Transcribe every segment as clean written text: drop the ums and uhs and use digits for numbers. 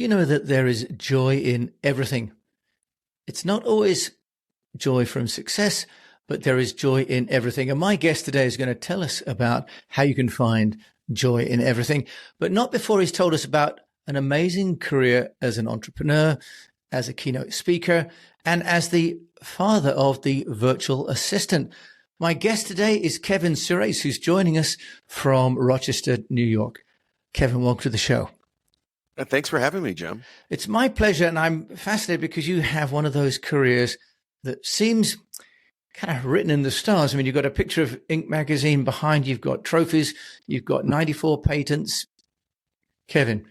Do you know that there is joy in everything? It's not always joy from success, but there is joy in everything. And my guest today is going to tell us about how you can find joy in everything, but not before he's told us about an amazing career as an entrepreneur, as a keynote speaker, and as the father of the virtual assistant. My guest today is Kevin Surace, who's joining us from Rochester, New York. Kevin, welcome to the show. Thanks for having me, Jim. It's my pleasure, and I'm fascinated because you have one of those careers that seems kind of written in the stars. I mean, you've got a picture of Inc. magazine behind you, you've got trophies, you've got 94 patents. Kevin,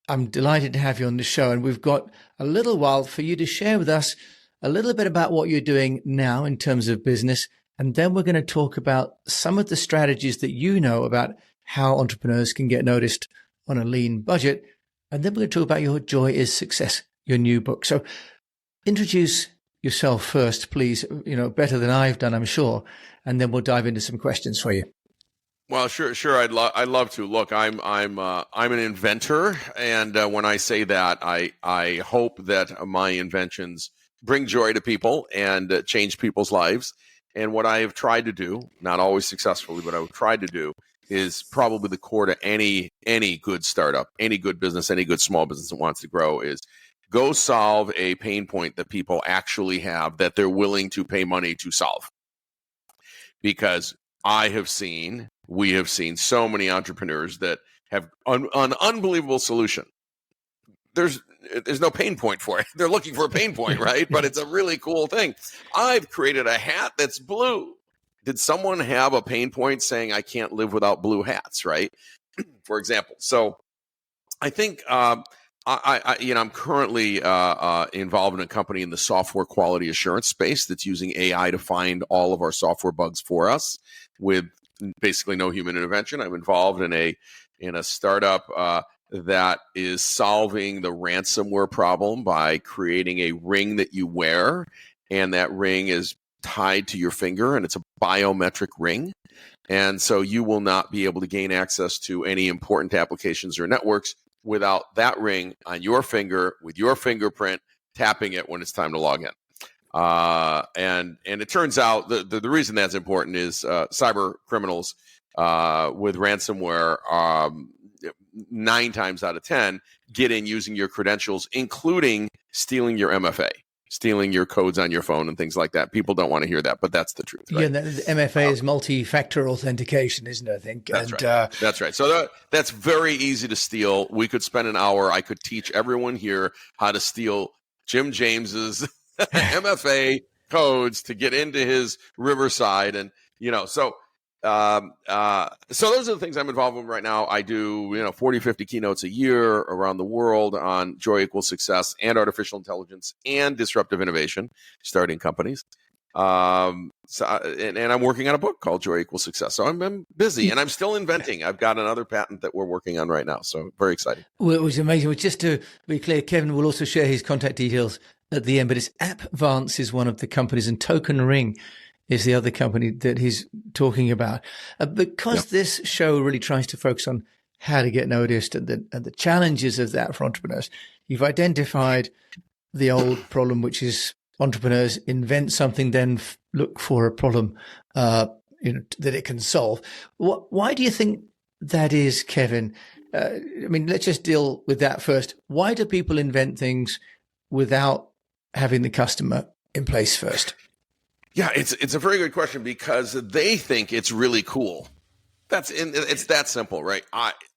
I'm delighted to have you on the show, and we've got a little while for you to share with us a little bit about what you're doing now in terms of business, and then we're going to talk about some of the strategies that you know about how entrepreneurs can get noticed on a lean budget. And then we're going to talk about your Joy is Success, your new book. So introduce yourself first, please, better than I've done, I'm sure. And then we'll dive into some questions for you. Well, sure. I'd love to. Look, I'm an inventor. And when I say that, I hope that my inventions bring joy to people and change people's lives. And what I have tried to do, not always successfully, but I've tried to do, is probably the core to any good startup, any good business, any good small business that wants to grow, is go solve a pain point that people actually have that they're willing to pay money to solve. Because we have seen so many entrepreneurs that have an unbelievable solution. There's no pain point for it. They're looking for a pain point, right? But it's a really cool thing. I've created a hat that's blue. Did someone have a pain point saying I can't live without blue hats, right? For example. So I think I'm currently involved in a company in the software quality assurance space that's using AI to find all of our software bugs for us with basically no human intervention. I'm involved in a startup that is solving the ransomware problem by creating a ring that you wear, and that ring is tied to your finger, and it's a biometric ring. And so you will not be able to gain access to any important applications or networks without that ring on your finger with your fingerprint tapping it when it's time to log in. And it turns out the reason that's important is cyber criminals with ransomware 9 times out of 10 get in using your credentials, including stealing your MFA. Stealing your codes on your phone and things like that. People don't want to hear that, but that's the truth. Right? Yeah, the MFA is multi-factor authentication, isn't it? I think that's right. That's right. So that's very easy to steal. We could spend an hour. I could teach everyone here how to steal Jim James's MFA codes to get into his Riverside, and so those are the things I'm involved with right now. I do 40, 50 keynotes a year around the world on joy equals success and artificial intelligence and disruptive innovation, starting companies. And I'm working on a book called Joy Equals Success. So I'm busy, and I'm still inventing. I've got another patent that we're working on right now. So very exciting. Well, it was amazing. Well, just to be clear, Kevin will also share his contact details at the end, but it's AppVance is one of the companies, and Token Ring is the other company that he's talking about. Because this show really tries to focus on how to get noticed and the challenges of that for entrepreneurs, you've identified the old problem, which is entrepreneurs invent something, then look for a problem that it can solve. Why do you think that is, Kevin? Let's just deal with that first. Why do people invent things without having the customer in place first? Yeah, it's a very good question, because they think it's really cool. It's that simple, right?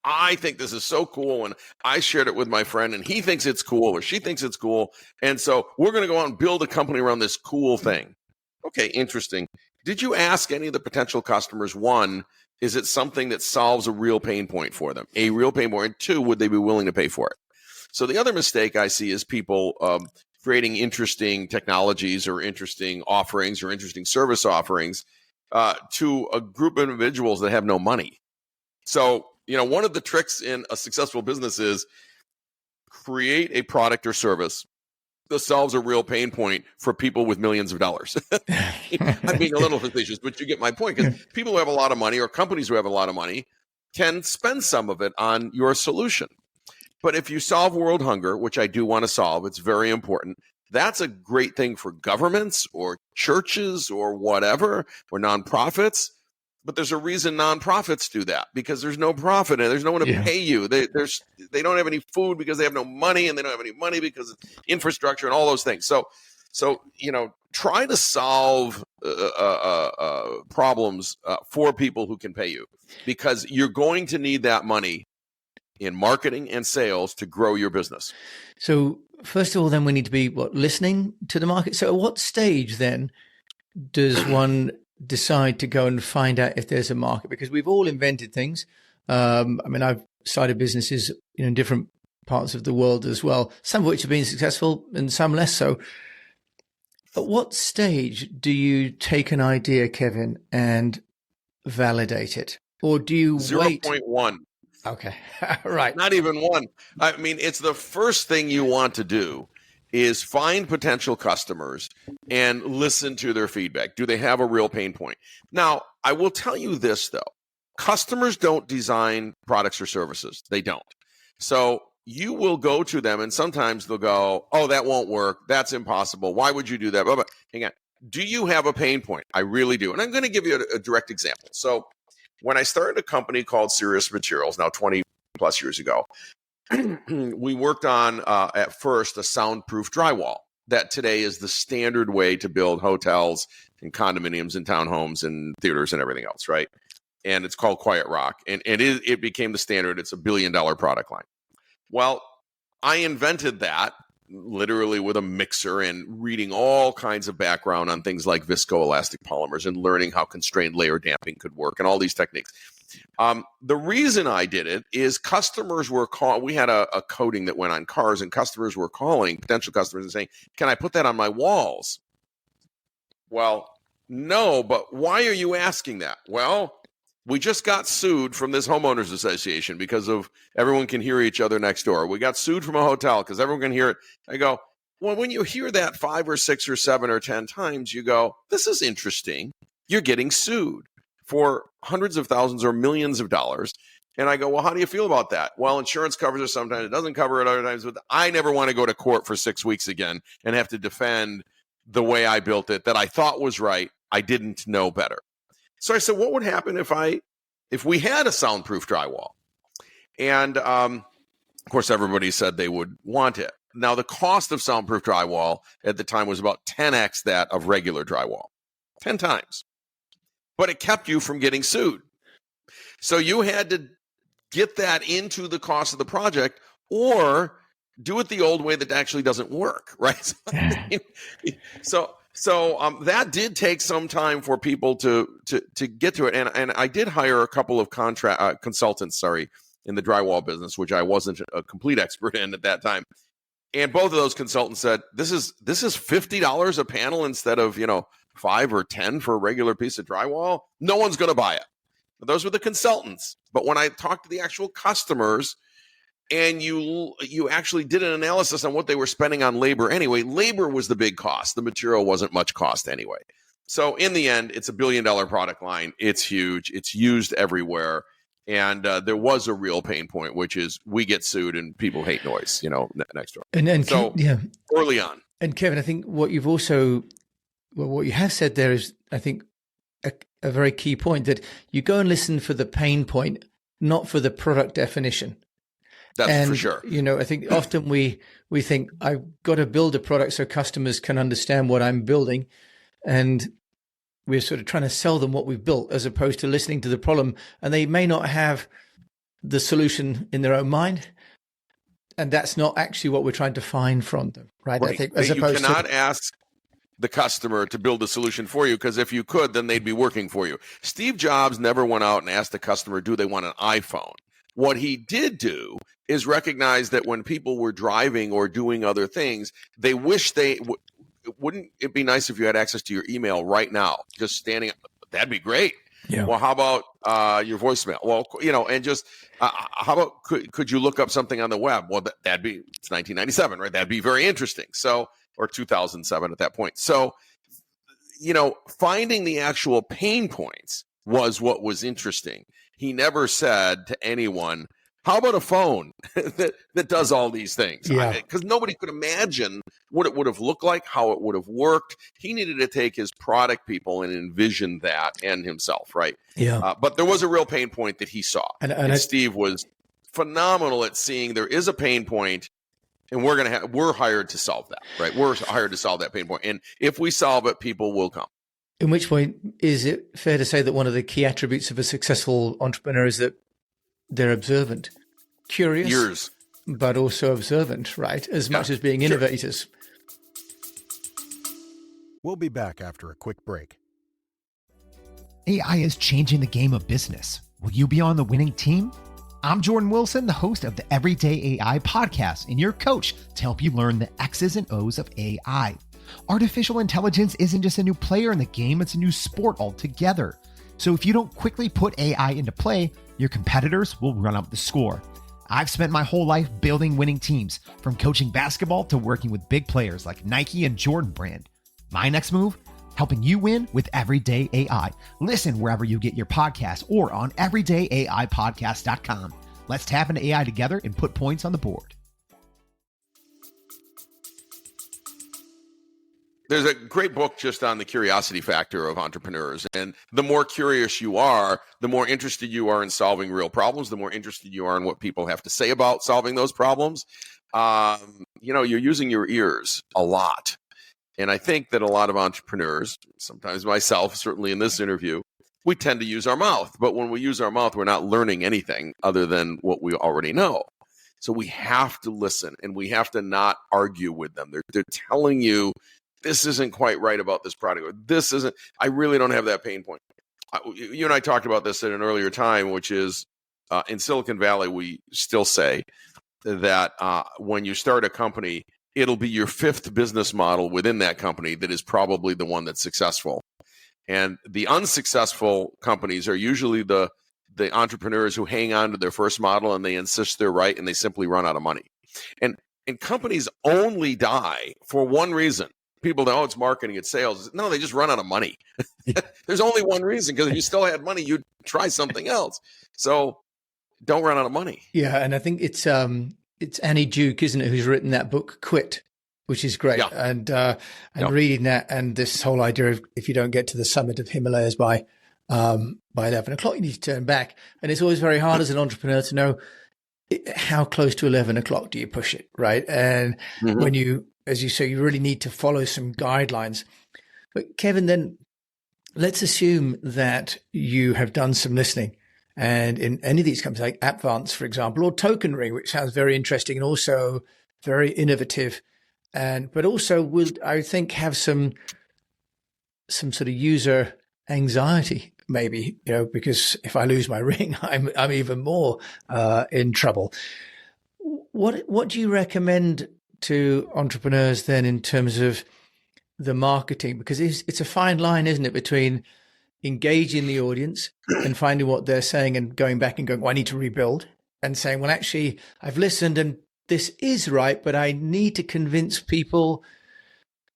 I think this is so cool, and I shared it with my friend, and he thinks it's cool, or she thinks it's cool, and so we're going to go out and build a company around this cool thing. Okay, interesting. Did you ask any of the potential customers, one, is it something that solves a real pain point for them? A real pain point. And two, would they be willing to pay for it? So the other mistake I see is people creating interesting technologies or interesting offerings or interesting service offerings to a group of individuals that have no money. So, one of the tricks in a successful business is create a product or service that solves a real pain point for people with millions of dollars. I'm being a little facetious, but you get my point, because people who have a lot of money or companies who have a lot of money can spend some of it on your solution. But if you solve world hunger, which I do want to solve, it's very important. That's a great thing for governments or churches or whatever, or nonprofits. But there's a reason nonprofits do that, because there's no profit and there's no one to pay you. They don't have any food because they have no money, and they don't have any money because of infrastructure and all those things. So try to solve problems for people who can pay you, because you're going to need that money in marketing and sales to grow your business. So first of all, then we need to be listening to the market. So at what stage then does one decide to go and find out if there's a market? Because we've all invented things. I've started businesses in different parts of the world as well, some of which have been successful and some less so. At what stage do you take an idea, Kevin, and validate it? Or do you wait? 0.1. Okay. Right. Not even one. I mean, it's the first thing you want to do is find potential customers and listen to their feedback. Do they have a real pain point? Now, I will tell you this, though. Customers don't design products or services. They don't. So you will go to them, and sometimes they'll go, oh, that won't work. That's impossible. Why would you do that? But hang on. Do you have a pain point? I really do. And I'm going to give you a direct example. So when I started a company called Serious Materials, now 20 plus years ago, we worked on, at first, a soundproof drywall that today is the standard way to build hotels and condominiums and townhomes and theaters and everything else, right? And it's called Quiet Rock. And it became the standard. It's a $1 billion product line. Well, I invented that literally with a mixer and reading all kinds of background on things like viscoelastic polymers and learning how constrained layer damping could work and all these techniques. The reason I did it is customers were calling. We had a coating that went on cars, and customers were calling, potential customers, and saying, can I put that on my walls? Well, no, but why are you asking that? Well, we just got sued from this homeowners association because of everyone can hear each other next door. We got sued from a hotel because everyone can hear it. I go, well, when you hear that 5 or 6 or 7 or 10 times, you go, this is interesting. You're getting sued for hundreds of thousands or millions of dollars. And I go, well, how do you feel about that? Well, insurance covers it sometimes. It doesn't cover it other times. But I never want to go to court for 6 weeks again and have to defend the way I built it that I thought was right. I didn't know better. So I said, what would happen if we had a soundproof drywall? And of course, everybody said they would want it. Now, the cost of soundproof drywall at the time was about 10x that of regular drywall, 10 times. But it kept you from getting sued. So you had to get that into the cost of the project, or do it the old way that actually doesn't work, right? So that did take some time for people to get to it, and I did hire a couple of consultants, in the drywall business, which I wasn't a complete expert in at that time. And both of those consultants said, "This is $50 a panel instead of $5 or $10 for a regular piece of drywall. No one's going to buy it." But those were the consultants. But when I talked to the actual customers, and you actually did an analysis on what they were spending on labor anyway, labor was the big cost. The material wasn't much cost anyway. So in the end, it's a $1 billion product line. It's huge. It's used everywhere. And there was a real pain point, which is we get sued and people hate noise, next door. And so early on. And Kevin, I think what you have said there is, I think, a very key point, that you go and listen for the pain point, not for the product definition. That's for sure. I think often we think I've got to build a product so customers can understand what I'm building. And we're sort of trying to sell them what we've built, as opposed to listening to the problem. And they may not have the solution in their own mind. And that's not actually what we're trying to find from them, right? I think, as opposed you cannot ask the customer to build a solution for you, because if you could, then they'd be working for you. Steve Jobs never went out and asked the customer, do they want an iPhone? What he did do is recognize that when people were driving or doing other things, they wish wouldn't it be nice if you had access to your email right now, just standing up? That'd be great. Yeah. Well, how about your voicemail? Well, and just how about could you look up something on the web? Well, it's 1997, right? That'd be very interesting. So, or 2007 at that point. So, finding the actual pain points was what was interesting. He never said to anyone, How about a phone that does all these things? Yeah. Because nobody could imagine what it would have looked like, how it would have worked. He needed to take his product people and envision that and himself, right? Yeah. But there was a real pain point that he saw. And Steve was phenomenal at seeing there is a pain point, and we're hired to solve that, right? We're hired to solve that pain point. And if we solve it, people will come. In which point, is it fair to say that one of the key attributes of a successful entrepreneur is that they're observant, curious, but also observant, right? As much as being innovators. We'll be back after a quick break. AI is changing the game of business. Will you be on the winning team? I'm Jordan Wilson, the host of the Everyday AI podcast, and your coach to help you learn the X's and O's of AI. Artificial intelligence isn't just a new player in the game, it's a new sport altogether. So if you don't quickly put AI into play, your competitors will run up the score. I've spent my whole life building winning teams, from coaching basketball to working with big players like Nike and Jordan Brand. My next move? Helping you win with Everyday AI. Listen wherever you get your podcasts or on everydayaipodcast.com. Let's tap into AI together and put points on the board. There's a great book just on the curiosity factor of entrepreneurs. And the more curious you are, the more interested you are in solving real problems, the more interested you are in what people have to say about solving those problems. You're using your ears a lot. And I think that a lot of entrepreneurs, sometimes myself, certainly in this interview, we tend to use our mouth. But when we use our mouth, we're not learning anything other than what we already know. So we have to listen, and we have to not argue with them. They're telling you, this isn't quite right about this product. Or this isn't, I really don't have that pain point. You and I talked about this at an earlier time, which is in Silicon Valley, we still say that when you start a company, it'll be your fifth business model within that company that is probably the one that's successful. And the unsuccessful companies are usually the entrepreneurs who hang on to their first model and they insist they're right and they simply run out of money. And companies only die for one reason. People know it's marketing, it's sales. No, they just run out of money. There's only one reason, because if you still had money, you'd try something else. So don't run out of money. Yeah, and I think it's Annie Duke, isn't it, who's written that book, Quit, which is great. Yeah. And reading that, and this whole idea of if you don't get to the summit of Himalayas by 11 o'clock, you need to turn back. And it's always very hard as an entrepreneur to know how close to 11 o'clock do you push it, right? And when you, as you say, you really need to follow some guidelines. But Kevin, then let's assume that you have done some listening, and in any of these companies like Appvance, for example, or Token Ring, which sounds very interesting and also very innovative, but also would, I think, have some sort of user anxiety, maybe, because if I lose my ring, I'm even more in trouble. What do you recommend to entrepreneurs then in terms of the marketing? Because it's a fine line, isn't it, between engaging the audience and finding what they're saying and going back and going, well, I need to rebuild, and saying, well, actually, I've listened and this is right, but I need to convince people.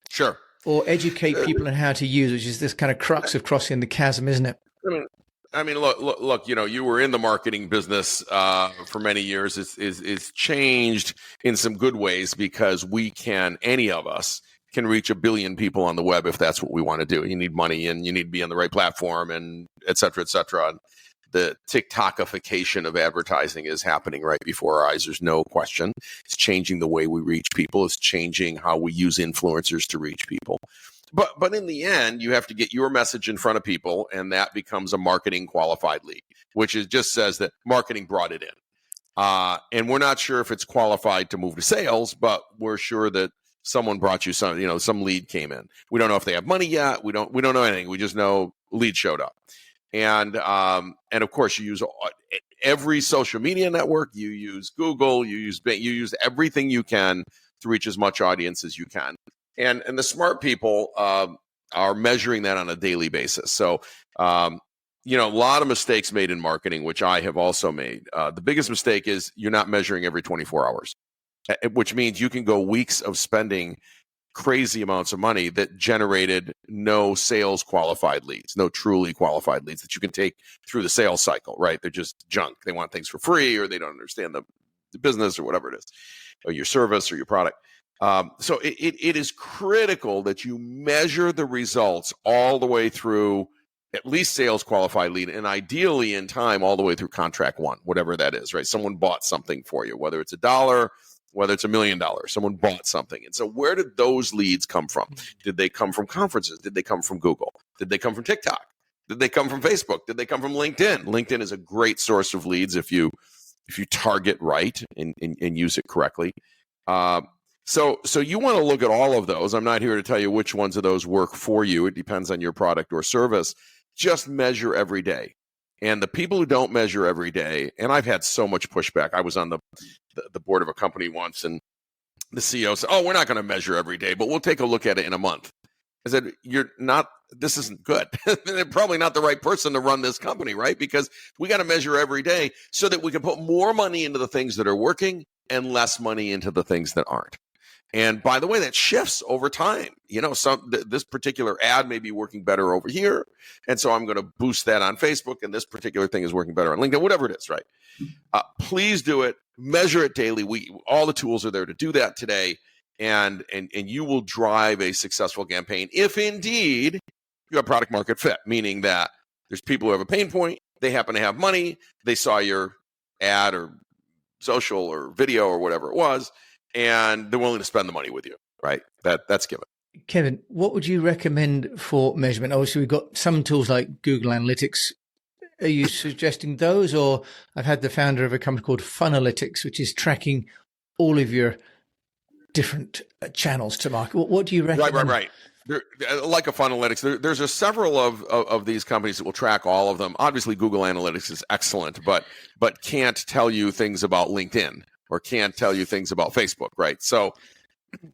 Sure. Or educate people on how to use, which is this kind of crux of crossing the chasm, isn't it? I mean, look. You were in the marketing business for many years. It's changed in some good ways, because any of us can reach 1 billion people on the web if that's what we want to do. You need money, and you need to be on the right platform, and et cetera, et cetera. And the TikTokification of advertising is happening right before our eyes. There's no question. It's changing the way we reach people. It's changing how we use influencers to reach people. But in the end, you have to get your message in front of people, and that becomes a marketing qualified lead, which just says that marketing brought it in. And we're not sure if it's qualified to move to sales, but we're sure that someone brought you some lead came in. We don't know if they have money yet. We don't know anything. We just know lead showed up. And of course, you use every social media network. You use Google. You use everything you can to reach as much audience as you can. And the smart people are measuring that on a daily basis. So, a lot of mistakes made in marketing, which I have also made. The biggest mistake is you're not measuring every 24 hours, which means you can go weeks of spending crazy amounts of money that generated no sales qualified leads, no truly qualified leads that you can take through the sales cycle, right? They're just junk. They want things for free, or they don't understand the business or whatever it is, or your service or your product. So it is critical that you measure the results all the way through at least sales qualified lead, and ideally in time all the way through contract one, whatever that is, right? Someone bought something for you, whether it's $1, whether it's $1 million, someone bought something. And so where did those leads come from? Did they come from conferences? Did they come from Google? Did they come from TikTok? Did they come from Facebook? Did they come from LinkedIn? LinkedIn is a great source of leads if you target right and use it correctly. So you want to look at all of those. I'm not here to tell you which ones of those work for you. It depends on your product or service. Just measure every day. And the people who don't measure every day, and I've had so much pushback. I was on the board of a company once, and the CEO said, "Oh, we're not going to measure every day, but we'll take a look at it in a month." I said, "You're not. This isn't good. They're probably not the right person to run this company, right? Because we got to measure every day so that we can put more money into the things that are working and less money into the things that aren't." And by the way, that shifts over time. This particular ad may be working better over here, and so I'm going to boost that on Facebook, and this particular thing is working better on LinkedIn, whatever it is, right? Please do it. Measure it daily. All the tools are there to do that today, and you will drive a successful campaign if indeed you have product market fit, meaning that there's people who have a pain point, they happen to have money, they saw your ad or social or video or whatever it was, and they're willing to spend the money with you, right? That's given. Kevin, what would you recommend for measurement? Obviously, we've got some tools like Google Analytics. Are you suggesting those? Or I've had the founder of a company called Funalytics, which is tracking all of your different channels to market. What do you recommend? Right. Like a Funalytics, there's several of these companies that will track all of them. Obviously, Google Analytics is excellent, but can't tell you things about LinkedIn or can't tell you things about Facebook, right? So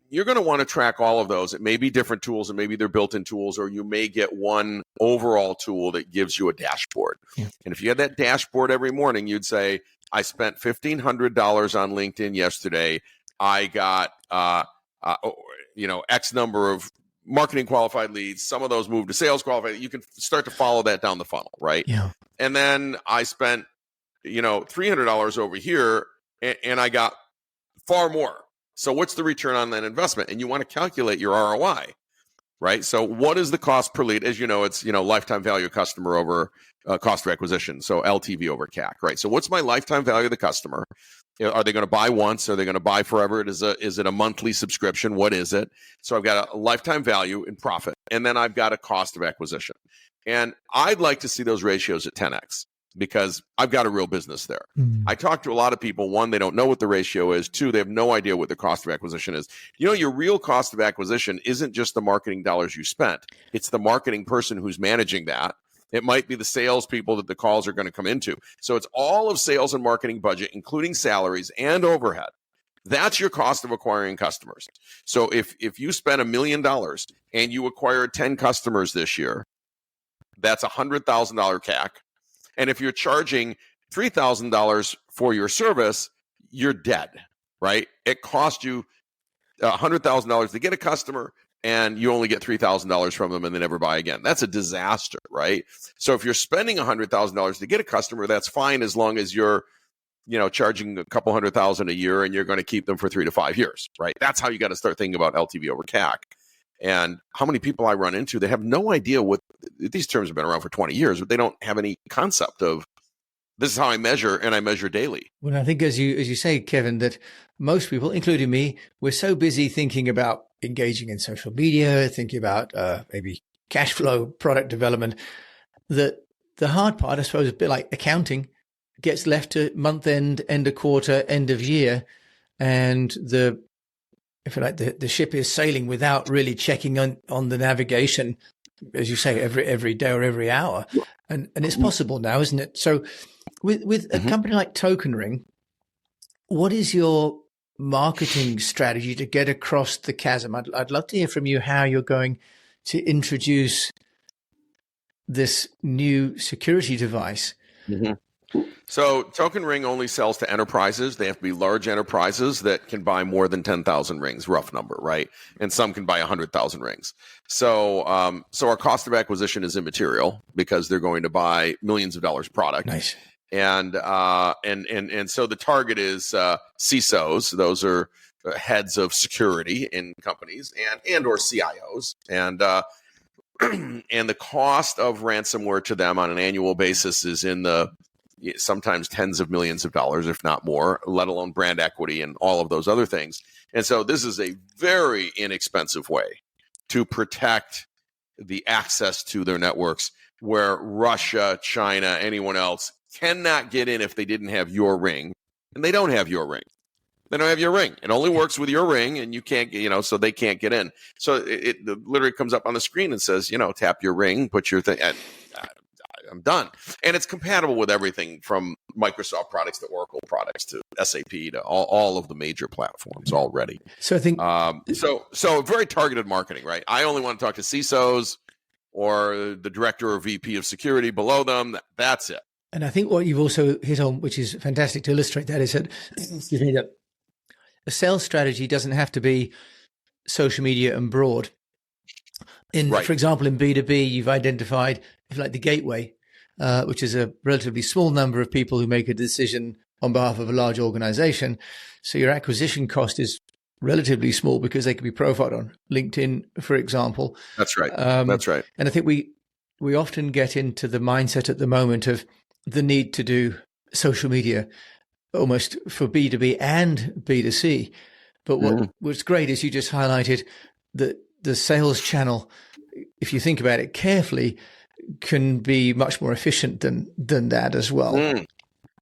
you're going to want to track all of those. It may be different tools, and maybe they're built-in tools, or you may get one overall tool that gives you a dashboard. Yeah. And if you had that dashboard every morning, you'd say, I spent $1,500 on LinkedIn yesterday. I got X number of marketing qualified leads. Some of those moved to sales qualified. You can start to follow that down the funnel, right? Yeah. And then I spent $300 over here, and I got far more. So what's the return on that investment? And you want to calculate your ROI, right? So what is the cost per lead? As you know, it's lifetime value of customer over cost of acquisition. So LTV over CAC, right? So what's my lifetime value of the customer? Are they going to buy once? Are they going to buy forever? Is it a monthly subscription? What is it? So I've got a lifetime value in profit, and then I've got a cost of acquisition. And I'd like to see those ratios at 10x. Because I've got a real business there. I talk to a lot of people. One, they don't know what the ratio is. Two, they have no idea what the cost of acquisition is. Your real cost of acquisition isn't just the marketing dollars you spent. It's the marketing person who's managing that. It might be the salespeople that the calls are going to come into. So it's all of sales and marketing budget, including salaries and overhead. That's your cost of acquiring customers. So if you spent $1 million and you acquired 10 customers this year, that's $100,000 CAC. And if you're charging $3,000 for your service, you're dead, right? It cost you $100,000 to get a customer, and you only get $3,000 from them and they never buy again. That's a disaster, right? So if you're spending $100,000 to get a customer, that's fine as long as you're charging a couple $100,000 a year and you're going to keep them for 3 to 5 years, right? That's how you got to start thinking about LTV over CAC. And how many people I run into, they have no idea what these terms have been around for 20 years, but they don't have any concept of this is how I measure, and I measure daily. Well, I think as you say, Kevin, that most people, including me, we're so busy thinking about engaging in social media, thinking about maybe cash flow, product development, that the hard part, I suppose, a bit like accounting, gets left to month end, end of quarter, end of year, and the ship is sailing without really checking on the navigation, as you say, every day or every hour. And it's possible now, isn't it? So with a company like Token Ring, what is your marketing strategy to get across the chasm? I'd love to hear from you how you're going to introduce this new security device So Token Ring only sells to enterprises. They have to be large enterprises that can buy more than 10,000 rings, rough number, right? And some can buy 100,000 rings. So so our cost of acquisition is immaterial because they're going to buy millions of dollars product. Nice. And so the target is CISOs. Those are heads of security in companies and or CIOs. And and the cost of ransomware to them on an annual basis is in the sometimes tens of millions of dollars, if not more, let alone brand equity and all of those other things. And so this is a very inexpensive way to protect the access to their networks where Russia, China, anyone else cannot get in if they didn't have your ring. And they don't have your ring. They don't have your ring. It only works with your ring, and you can't, so they can't get in. So it literally comes up on the screen and says, tap your ring, put your thing, and I'm done. And it's compatible with everything from Microsoft products to Oracle products to SAP to all of the major platforms already. So I think so very targeted marketing, right? I only want to talk to CISOs or the director or VP of security below them. That's it. And I think what you've also hit on, which is fantastic to illustrate that, is that, excuse me, that a sales strategy doesn't have to be social media and broad. For example, in B2B, you've identified, if you like, the gateway, which is a relatively small number of people who make a decision on behalf of a large organization. So your acquisition cost is relatively small because they can be profiled on LinkedIn, for example. That's right. That's right. And I think we often get into the mindset at the moment of the need to do social media almost for B2B and B2C. But what's great is you just highlighted that the sales channel, if you think about it carefully, can be much more efficient than that as well.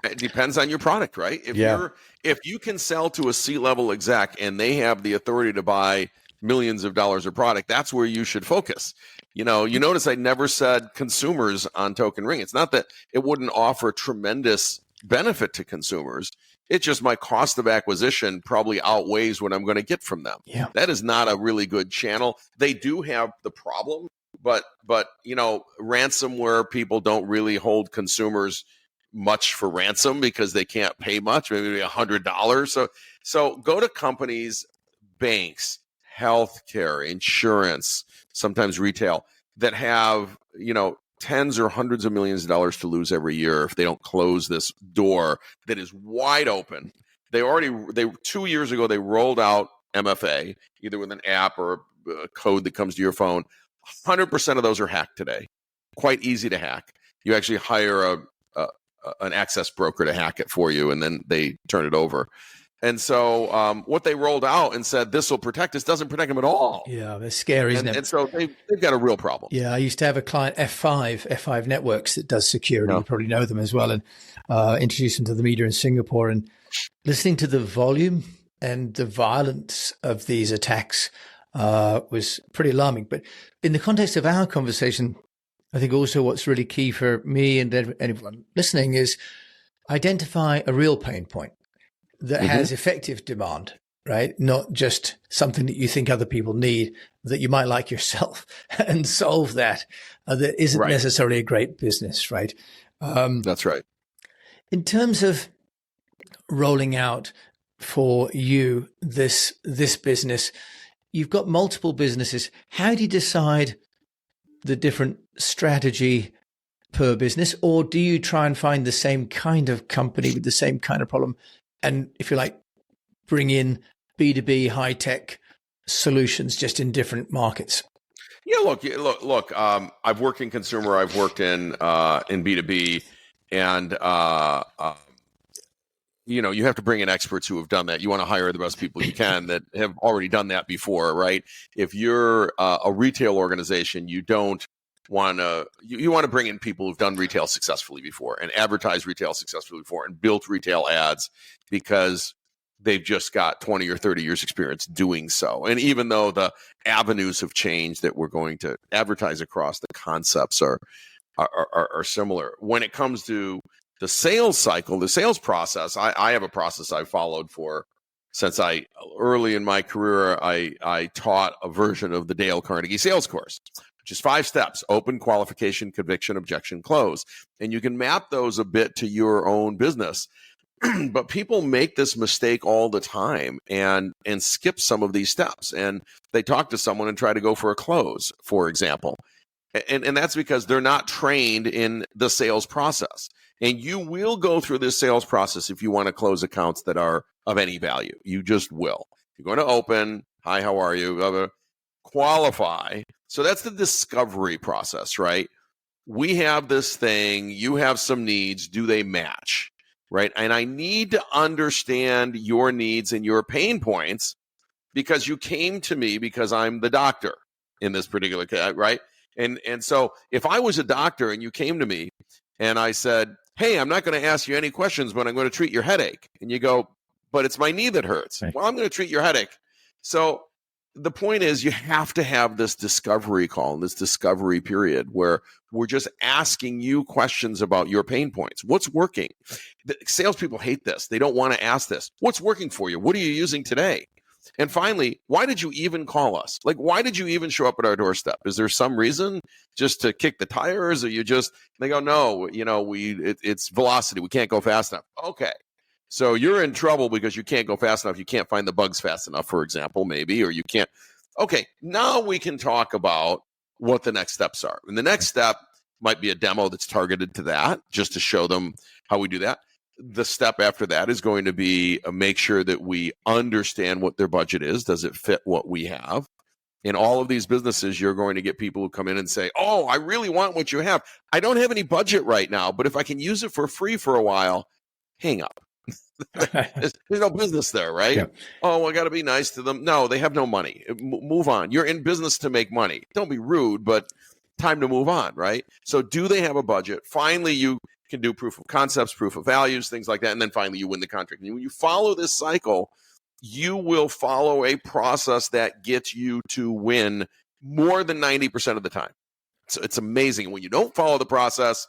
It depends on your product, right? If you can sell to a C-level exec and they have the authority to buy millions of dollars of product, that's where you should focus. You notice I never said consumers on Token Ring. It's not that it wouldn't offer tremendous benefit to consumers. It's just my cost of acquisition probably outweighs what I'm going to get from them. Yeah. That is not a really good channel. They do have the problem, but ransomware people don't really hold consumers much for ransom because they can't pay much, maybe $100. So go to companies, banks, healthcare, insurance, sometimes retail, that have, tens or hundreds of millions of dollars to lose every year if they don't close this door that is wide open. They 2 years ago, they rolled out MFA, either with an app or a code that comes to your phone. 100% of those are hacked today. Quite easy to hack. You actually hire an access broker to hack it for you, and then they turn it over. And so what they rolled out and said, this will protect us, doesn't protect them at all. Yeah, that's scary, isn't it? And so they've got a real problem. Yeah, I used to have a client, F5 Networks, that does security. Yeah. You probably know them as well, and introduced them to the media in Singapore. And listening to the volume and the violence of these attacks was pretty alarming. But in the context of our conversation, I think also what's really key for me and anyone listening is identify a real pain point that has effective demand, right? Not just something that you think other people need that you might like yourself, and solve that. That isn't necessarily a great business, right? That's right. In terms of rolling out for you this business, you've got multiple businesses. How do you decide the different strategy per business, or do you try and find the same kind of company with the same kind of problem, and, if you like, bring in B2B high-tech solutions just in different markets? Yeah, look. I've worked in consumer. I've worked in B2B, and you have to bring in experts who have done that. You want to hire the best people you can that have already done that before, right? If you're a retail organization, you don't want to. You want to bring in people who've done retail successfully before and advertised retail successfully before and built retail ads because they've just got 20 or 30 years experience doing so. And even though the avenues have changed that we're going to advertise across, the concepts are similar. When it comes to the sales cycle, the sales process, I have a process I've followed since early in my career, I taught a version of the Dale Carnegie sales course, which is 5 steps: open, qualification, conviction, objection, close. And you can map those a bit to your own business. But people make this mistake all the time and skip some of these steps. And they talk to someone and try to go for a close, for example. And that's because they're not trained in the sales process. And you will go through this sales process if you want to close accounts that are of any value. You just will. You're going to open, hi, how are you? Qualify. So that's the discovery process, right? We have this thing, you have some needs, do they match, right? And I need to understand your needs and your pain points because you came to me because I'm the doctor in this particular case, right? And so if I was a doctor and you came to me and I said, hey, I'm not going to ask you any questions, but I'm going to treat your headache. And you go, but it's my knee that hurts. Right. Well, I'm going to treat your headache. So the point is you have to have this discovery call, this discovery period where we're just asking you questions about your pain points. What's working? The salespeople hate this. They don't want to ask this. What's working for you? What are you using today? And finally, why did you even call us? Like, why did you even show up at our doorstep? Is there some reason just to kick the tires, or you just, they go, no, it's velocity. We can't go fast enough. Okay. So you're in trouble because you can't go fast enough. You can't find the bugs fast enough, for example, maybe, or you can't. Okay. Now we can talk about what the next steps are. And the next step might be a demo that's targeted to that, just to show them how we do that. The step after that is going to be make sure that we understand what their budget is. Does it fit what we have? In all of these businesses, you're going to get people who come in and say, oh, I really want what you have. I don't have any budget right now, but if I can use it for free for a while, hang up. There's no business there, right? Yeah. Oh, I got to be nice to them. No, they have no money. Move on. You're in business to make money. Don't be rude, but time to move on, right? So do they have a budget? Finally, you can do proof of concepts, proof of values, things like that. And then finally you win the contract. And when you follow this cycle, you will follow a process that gets you to win more than 90% of the time. So it's amazing. When you don't follow the process,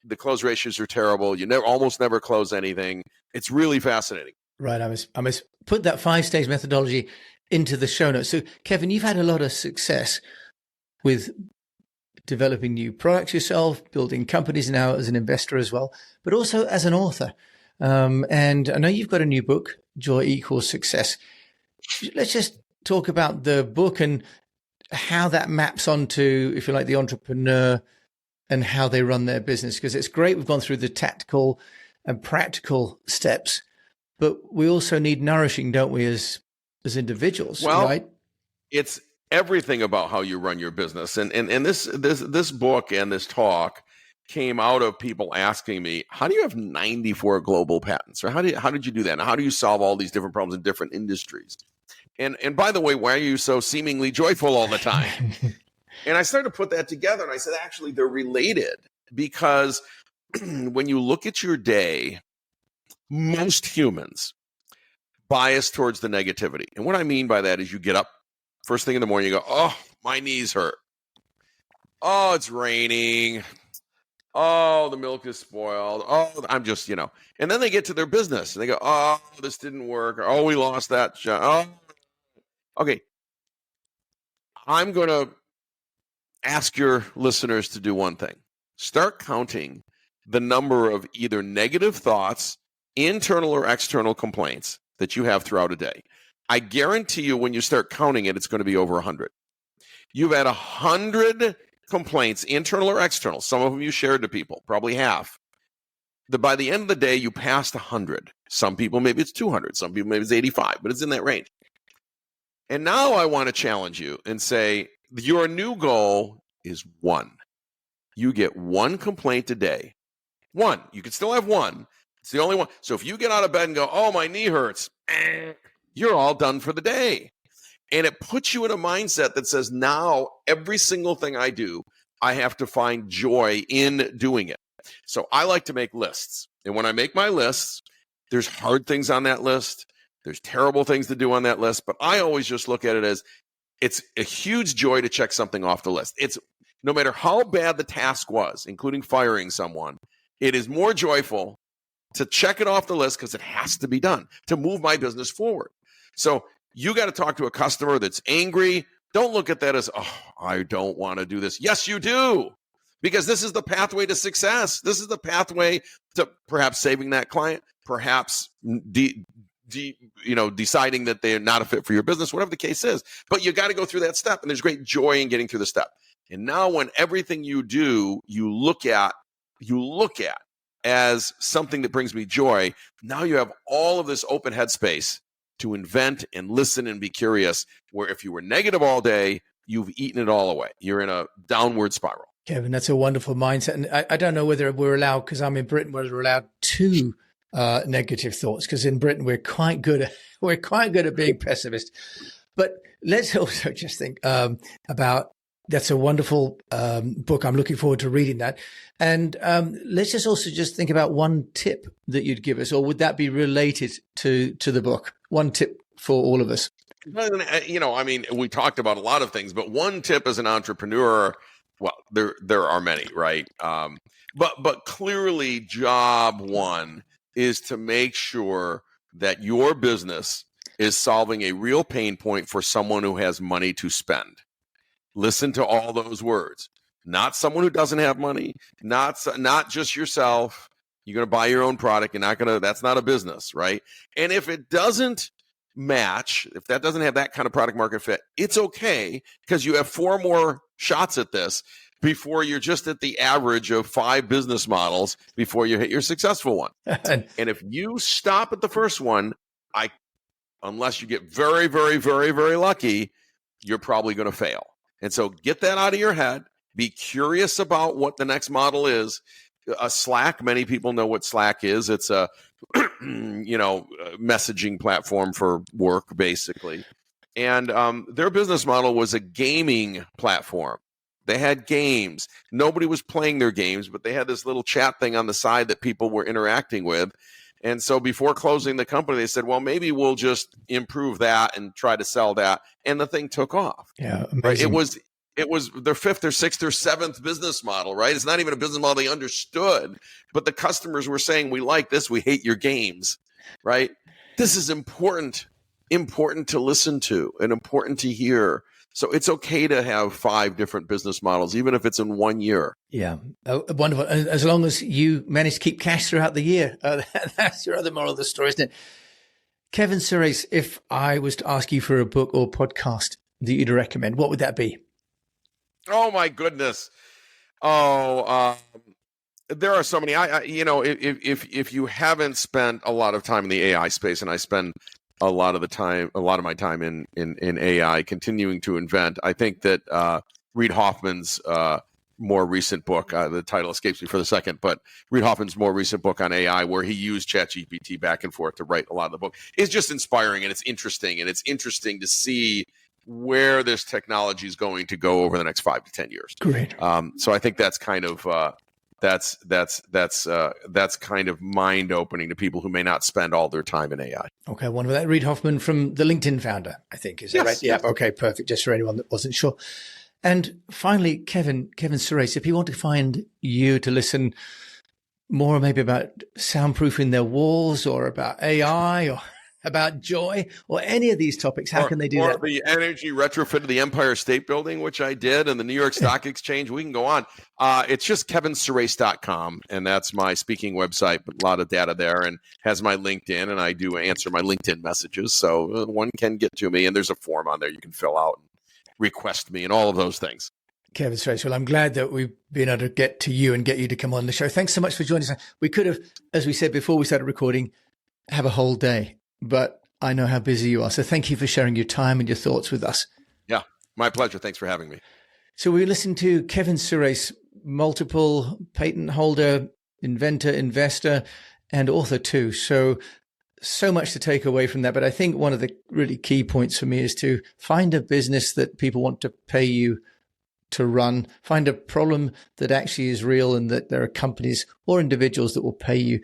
the close ratios are terrible. You almost never close anything. It's really fascinating. Right. I must put that 5-stage methodology into the show notes. So Kevin, you've had a lot of success with developing new products yourself, building companies now as an investor as well, but also as an author. And I know you've got a new book, Joy Equals Success. Let's just talk about the book and how that maps onto, if you like, the entrepreneur and how they run their business. Because it's great, we've gone through the tactical and practical steps, but we also need nourishing, don't we, as individuals, right? It's everything about how you run your business. And this book and this talk came out of people asking me, how do you have 94 global patents? Or how did you do that? And how do you solve all these different problems in different industries? And by the way, why are you so seemingly joyful all the time? And I started to put that together and I said, actually, they're related, because when you look at your day, most humans bias towards the negativity. And what I mean by that is you get up first thing in the morning, you go, oh, my knees hurt. Oh, it's raining. Oh, the milk is spoiled. Oh, I'm just, and then they get to their business and they go, oh, this didn't work. Or, oh, we lost that job. Oh, okay. I'm going to ask your listeners to do one thing. Start counting the number of either negative thoughts, internal or external complaints that you have throughout a day. I guarantee you when you start counting it, it's going to be over 100. You've had 100 complaints, internal or external. Some of them you shared to people, probably half. By the end of the day, you passed 100. Some people, maybe it's 200. Some people, maybe it's 85, but it's in that range. And now I want to challenge you and say, your new goal is 1. You get 1 complaint a day. 1. You can still have 1. It's the only one. So if you get out of bed and go, oh, my knee hurts, you're all done for the day. And it puts you in a mindset that says, now every single thing I do, I have to find joy in doing it. So I like to make lists. And when I make my lists, there's hard things on that list. There's terrible things to do on that list. But I always just look at it as it's a huge joy to check something off the list. It's no matter how bad the task was, including firing someone, it is more joyful to check it off the list because it has to be done to move my business forward. So you got to talk to a customer that's angry Don't look at that as, oh, I don't want to do this. Yes, you do. Because this is the pathway to success. This is the pathway to perhaps saving that client, perhaps deciding that they're not a fit for your business, whatever the case is. But you got to go through that step, and there's great joy in getting through the step. And now when everything you do, you look at as something that brings me joy, now you have all of this open headspace to invent and listen and be curious, where if you were negative all day, you've eaten it all away. You're in a downward spiral. Kevin, that's a wonderful mindset. And I don't know whether we're allowed, because I'm in Britain, whether we're allowed two negative thoughts, because in Britain we're quite good at being pessimist. But let's also just think about, that's a wonderful book. I'm looking forward to reading that. And let's just also just think about one tip that you'd give us, or would that be related to the book? One tip for all of us. We talked about a lot of things, but one tip as an entrepreneur, well, there are many, right? But clearly job one is to make sure that your business is solving a real pain point for someone who has money to spend. Listen to all those words. Not someone who doesn't have money, not just yourself. You're going to buy your own product. That's not a business, right? And if it doesn't match, if that doesn't have that kind of product market fit, it's okay, because you have 4 more shots at this before you're just at the average of 5 business models before you hit your successful one. And if you stop at the first one, unless you get very, very, very, very lucky, you're probably going to fail. And so get that out of your head. Be curious about what the next model is. Slack, many people know what Slack is. It's a messaging platform for work, basically. And their business model was a gaming platform. They had games. Nobody was playing their games, but they had this little chat thing on the side that people were interacting with. And so before closing the company, they said, well, maybe we'll just improve that and try to sell that. And the thing took off. Yeah, amazing. Right? It was their 5th or 6th or 7th business model, right? It's not even a business model they understood, but the customers were saying, we like this, we hate your games, right? This is important to listen to and important to hear. So it's okay to have 5 different business models, even if it's in 1 year. Yeah, wonderful. As long as you manage to keep cash throughout the year. That's your other moral of the story, isn't it? Kevin Surace, if I was to ask you for a book or podcast that you'd recommend, what would that be? Oh, my goodness. There are so many. If you haven't spent a lot of time in the AI space, and I spend a lot of my time in AI, continuing to invent, I think that Reid Hoffman's more recent book, the title escapes me for the second, but Reid Hoffman's more recent book on AI, where he used ChatGPT back and forth to write a lot of the book, is just inspiring, and it's interesting. And it's interesting to see where this technology is going to go over the next 5 to 10 years. Great. So I think that's kind of that's kind of mind opening to people who may not spend all their time in AI. Okay, wonderful. That Reid Hoffman from the LinkedIn founder, I think, is that right? Yeah. Okay, perfect. Just for anyone that wasn't sure. And finally, Kevin Surace, if you want to find you to listen more maybe about soundproofing their walls, or about AI, or about joy, or any of these topics, how can they do that? Or the energy retrofit of the Empire State Building, which I did, and the New York Stock Exchange. We can go on. It's just kevinsurace.com, and that's my speaking website, but a lot of data there, and has my LinkedIn, and I do answer my LinkedIn messages, so one can get to me, and there's a form on there you can fill out and request me and all of those things. Kevin Surace, well, I'm glad that we've been able to get to you and get you to come on the show. Thanks so much for joining us. We could have, as we said before we started recording, have a whole day, but I know how busy you are. So thank you for sharing your time and your thoughts with us. Yeah, my pleasure. Thanks for having me. So we listened to Kevin Surace, multiple patent holder, inventor, investor, and author too. So much to take away from that. But I think one of the really key points for me is to find a business that people want to pay you to run, find a problem that actually is real, and that there are companies or individuals that will pay you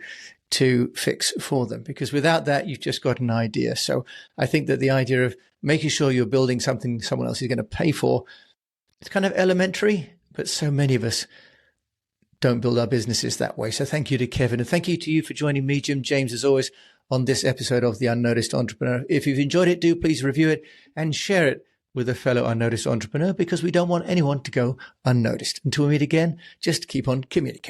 to fix for them. Because without that, you've just got an idea. So I think that the idea of making sure you're building something someone else is going to pay for, it's kind of elementary, but so many of us don't build our businesses that way. So thank you to Kevin, and thank you to you for joining me, Jim James, as always, on this episode of The Unnoticed Entrepreneur. If you've enjoyed it, do please review it and share it with a fellow unnoticed entrepreneur, because we don't want anyone to go unnoticed. Until we meet again, just keep on communicating.